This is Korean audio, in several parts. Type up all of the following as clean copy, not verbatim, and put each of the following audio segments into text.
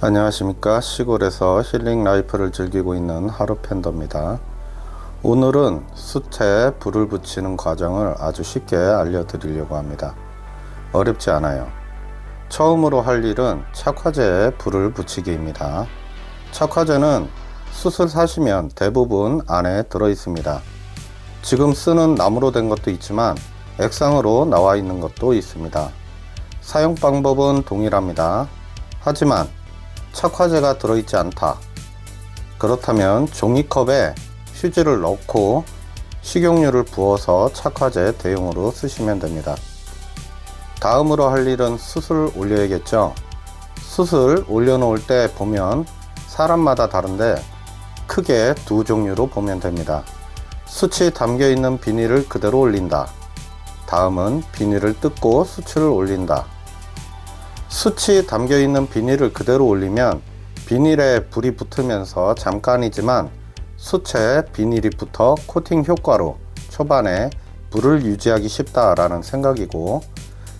안녕하십니까. 시골에서 힐링 라이프를 즐기고 있는 하루팬더입니다. 오늘은 숯에 불을 붙이는 과정을 아주 쉽게 알려드리려고 합니다. 어렵지 않아요. 처음으로 할 일은 착화제에 불을 붙이기입니다. 착화제는 숯을 사시면 대부분 안에 들어 있습니다. 지금 쓰는 나무로 된 것도 있지만 액상으로 나와 있는 것도 있습니다. 사용 방법은 동일합니다. 하지만 착화제가 들어있지 않다. 그렇다면 종이컵에 휴지를 넣고 식용유를 부어서 착화제 대용으로 쓰시면 됩니다. 다음으로 할 일은 숯을 올려야겠죠. 숯을 올려놓을 때 보면 사람마다 다른데 크게 두 종류로 보면 됩니다. 숯이 담겨있는 비닐을 그대로 올린다. 다음은 비닐을 뜯고 숯을 올린다. 숯이 담겨있는 비닐을 그대로 올리면 비닐에 불이 붙으면서 잠깐이지만 숯에 비닐이 붙어 코팅 효과로 초반에 불을 유지하기 쉽다라는 생각이고,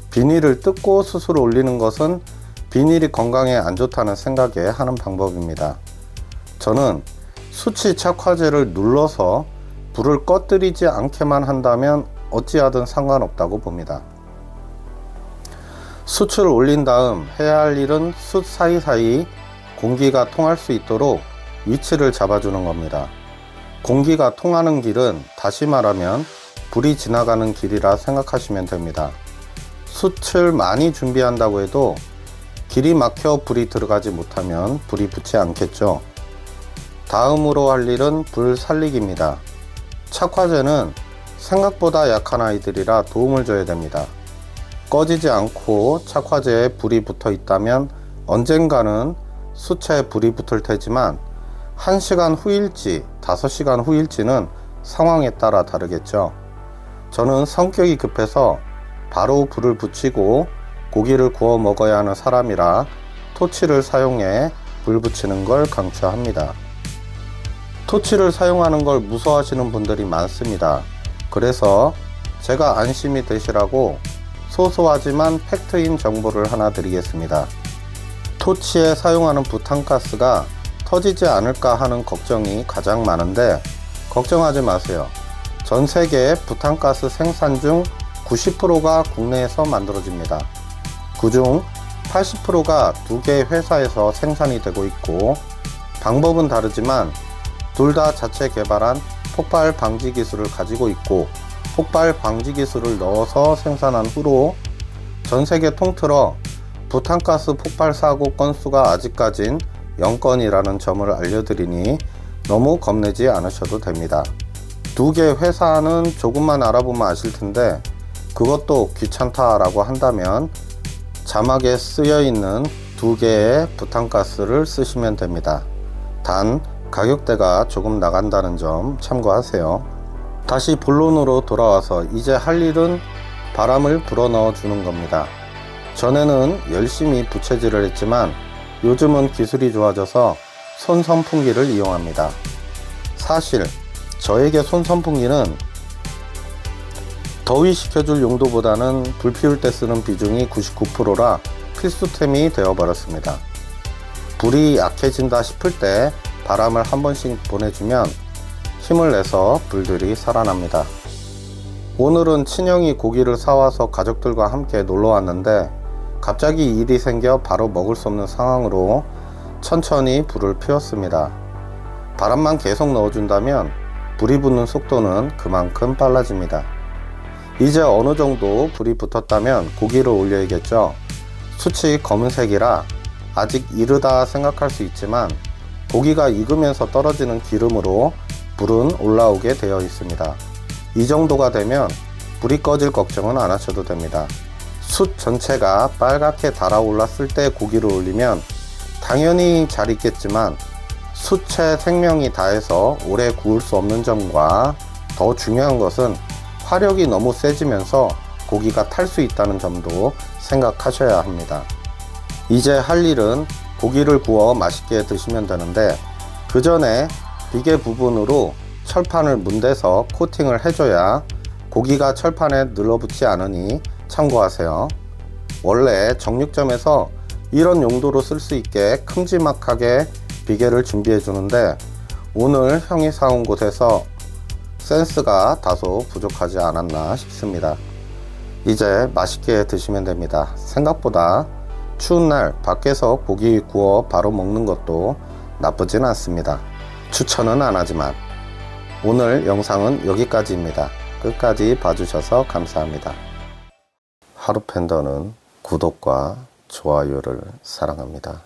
비닐을 뜯고 숯을 올리는 것은 비닐이 건강에 안 좋다는 생각에 하는 방법입니다. 저는 숯이 착화제를 눌러서 불을 꺼뜨리지 않게만 한다면 어찌하든 상관없다고 봅니다. 숯을 올린 다음 해야 할 일은 숯 사이사이 공기가 통할 수 있도록 위치를 잡아주는 겁니다. 공기가 통하는 길은 다시 말하면 불이 지나가는 길이라 생각하시면 됩니다. 숯을 많이 준비한다고 해도 길이 막혀 불이 들어가지 못하면 불이 붙지 않겠죠. 다음으로 할 일은 불 살리기입니다. 착화제는 생각보다 약한 아이들이라 도움을 줘야 됩니다. 꺼지지 않고 착화제에 불이 붙어 있다면 언젠가는 숯에 불이 붙을 테지만 1시간 후일지 5시간 후일지는 상황에 따라 다르겠죠. 저는 성격이 급해서 바로 불을 붙이고 고기를 구워 먹어야 하는 사람이라 토치를 사용해 불 붙이는 걸 강추합니다. 토치를 사용하는 걸 무서워하시는 분들이 많습니다. 그래서 제가 안심이 되시라고 소소하지만 팩트인 정보를 하나 드리겠습니다. 토치에 사용하는 부탄가스가 터지지 않을까 하는 걱정이 가장 많은데 걱정하지 마세요. 전 세계 부탄가스 생산 중 90%가 국내에서 만들어집니다. 그중 80%가 두 개의 회사에서 생산이 되고 있고, 방법은 다르지만 둘 다 자체 개발한 폭발 방지 기술을 가지고 있고, 폭발 방지 기술을 넣어서 생산한 후로 전 세계 통틀어 부탄가스 폭발 사고 건수가 아직까진 0건이라는 점을 알려드리니 너무 겁내지 않으셔도 됩니다. 두 개 회사는 조금만 알아보면 아실 텐데 그것도 귀찮다라고 한다면 자막에 쓰여 있는 두 개의 부탄가스를 쓰시면 됩니다. 단 가격대가 조금 나간다는 점 참고하세요. 다시 본론으로 돌아와서 이제 할 일은 바람을 불어넣어 주는 겁니다. 전에는 열심히 부채질을 했지만 요즘은 기술이 좋아져서 손선풍기를 이용합니다. 사실 저에게 손선풍기는 더위 식혀줄 용도보다는 불 피울 때 쓰는 비중이 99%라 필수템이 되어버렸습니다. 불이 약해진다 싶을 때 바람을 한 번씩 보내주면 힘을 내서 불들이 살아납니다. 오늘은 친형이 고기를 사와서 가족들과 함께 놀러 왔는데 갑자기 일이 생겨 바로 먹을 수 없는 상황으로 천천히 불을 피웠습니다. 바람만 계속 넣어준다면 불이 붙는 속도는 그만큼 빨라집니다. 이제 어느 정도 불이 붙었다면 고기를 올려야겠죠. 숯이 검은색이라 아직 이르다 생각할 수 있지만 고기가 익으면서 떨어지는 기름으로 불은 올라오게 되어 있습니다. 이 정도가 되면 불이 꺼질 걱정은 안 하셔도 됩니다. 숯 전체가 빨갛게 달아올랐을 때 고기를 올리면 당연히 잘 익겠지만 숯에 생명이 다해서 오래 구울 수 없는 점과 더 중요한 것은 화력이 너무 세지면서 고기가 탈 수 있다는 점도 생각하셔야 합니다. 이제 할 일은 고기를 구워 맛있게 드시면 되는데 그 전에 비계 부분으로 철판을 문대서 코팅을 해줘야 고기가 철판에 늘러붙지 않으니 참고하세요. 원래 정육점에서 이런 용도로 쓸 수 있게 큼지막하게 비계를 준비해 주는데 오늘 형이 사온 곳에서 센스가 다소 부족하지 않았나 싶습니다. 이제 맛있게 드시면 됩니다. 생각보다 추운 날 밖에서 고기 구워 바로 먹는 것도 나쁘진 않습니다. 추천은 안 하지만 오늘 영상은 여기까지입니다. 끝까지 봐주셔서 감사합니다. 하루팬더는 구독과 좋아요를 사랑합니다.